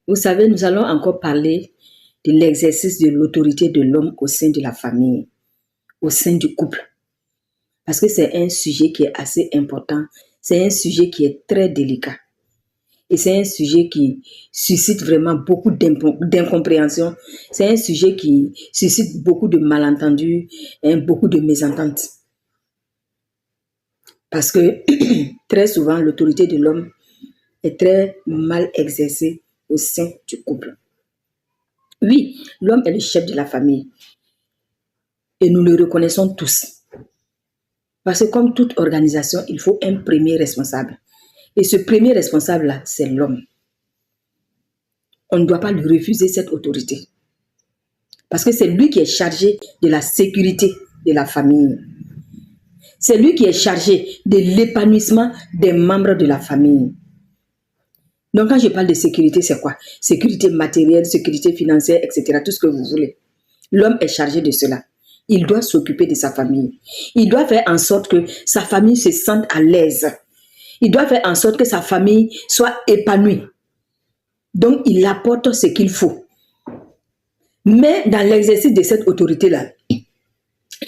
Vous savez, nous allons encore parler de l'exercice de l'autorité de l'homme au sein de la famille, au sein du couple. Parce que c'est un sujet qui est assez important, c'est un sujet qui est très délicat. Et c'est un sujet qui suscite vraiment beaucoup d'incompréhension. C'est un sujet qui suscite beaucoup de malentendus et beaucoup de mésententes. Parce que très souvent, l'autorité de l'homme est très mal exercée au sein du couple. Oui, l'homme est le chef de la famille. Et nous le reconnaissons tous. Parce que comme toute organisation, il faut un premier responsable. Et ce premier responsable-là, c'est l'homme. On ne doit pas lui refuser cette autorité. Parce que c'est lui qui est chargé de la sécurité de la famille. C'est lui qui est chargé de l'épanouissement des membres de la famille. Donc quand je parle de sécurité, c'est quoi? Sécurité matérielle, sécurité financière, etc. Tout ce que vous voulez. L'homme est chargé de cela. Il doit s'occuper de sa famille. Il doit faire en sorte que sa famille se sente à l'aise. Il doit faire en sorte que sa famille soit épanouie. Donc, il apporte ce qu'il faut. Mais dans l'exercice de cette autorité-là,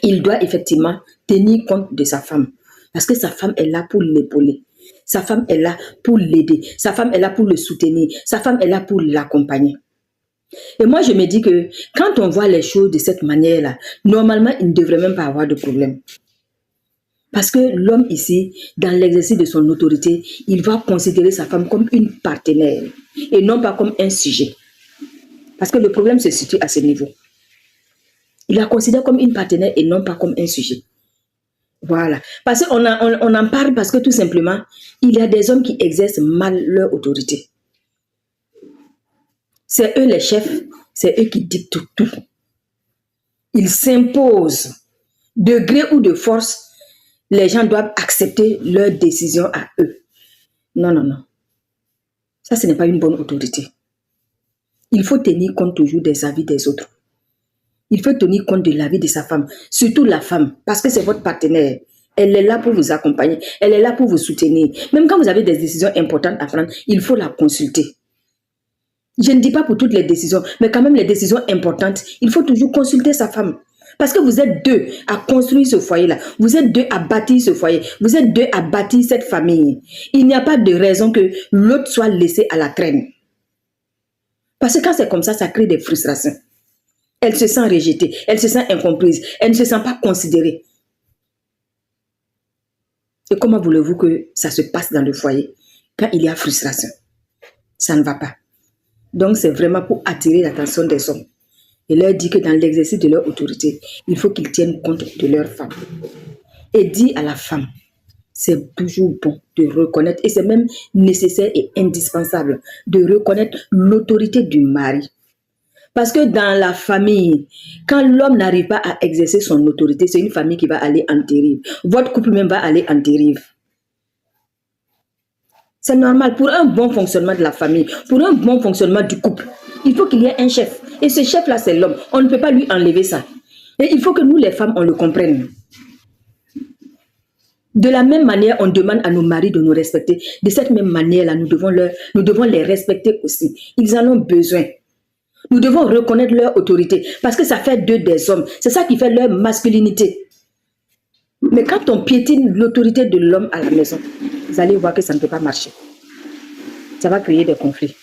il doit effectivement tenir compte de sa femme. Parce que sa femme est là pour l'épauler. Sa femme est là pour l'aider. Sa femme est là pour le soutenir. Sa femme est là pour l'accompagner. Et moi, je me dis que quand on voit les choses de cette manière-là, normalement, il ne devrait même pas avoir de problème. Parce que l'homme ici, dans l'exercice de son autorité, il va considérer sa femme comme une partenaire et non pas comme un sujet. Parce que le problème se situe à ce niveau. Il la considère comme une partenaire et non pas comme un sujet. Voilà. Parce qu'on en parle parce que tout simplement, il y a des hommes qui exercent mal leur autorité. C'est eux les chefs, c'est eux qui dictent tout. Ils s'imposent. De gré ou de force, les gens doivent accepter leurs décisions à eux. Non, non, non. Ça, ce n'est pas une bonne autorité. Il faut tenir compte toujours des avis des autres. Il faut tenir compte de l'avis de sa femme, surtout la femme, parce que c'est votre partenaire. Elle est là pour vous accompagner, elle est là pour vous soutenir. Même quand vous avez des décisions importantes à prendre, il faut la consulter. Je ne dis pas pour toutes les décisions, mais quand même les décisions importantes, il faut toujours consulter sa femme. Parce que vous êtes deux à construire ce foyer-là. Vous êtes deux à bâtir ce foyer. Vous êtes deux à bâtir cette famille. Il n'y a pas de raison que l'autre soit laissé à la traîne. Parce que quand c'est comme ça crée des frustrations. Elle se sent rejetée, elle se sent incomprise, elle ne se sent pas considérée. Et comment voulez-vous que ça se passe dans le foyer quand il y a frustration? Ça ne va pas. Donc c'est vraiment pour attirer l'attention des hommes. Et leur dire que dans l'exercice de leur autorité, il faut qu'ils tiennent compte de leur femme. Et dire à la femme, c'est toujours bon de reconnaître, et c'est même nécessaire et indispensable, de reconnaître l'autorité du mari. Parce que dans la famille, quand l'homme n'arrive pas à exercer son autorité, c'est une famille qui va aller en dérive. Votre couple même va aller en dérive. C'est normal. Pour un bon fonctionnement de la famille, pour un bon fonctionnement du couple, il faut qu'il y ait un chef. Et ce chef-là, c'est l'homme. On ne peut pas lui enlever ça. Et il faut que nous, les femmes, on le comprenne. De la même manière, on demande à nos maris de nous respecter. De cette même manière-là, nous devons les respecter aussi. Ils en ont besoin. Nous devons reconnaître leur autorité. Parce que ça fait d'eux des hommes. C'est ça qui fait leur masculinité. Mais quand on piétine l'autorité de l'homme à la maison, vous allez voir que ça ne peut pas marcher. Ça va créer des conflits.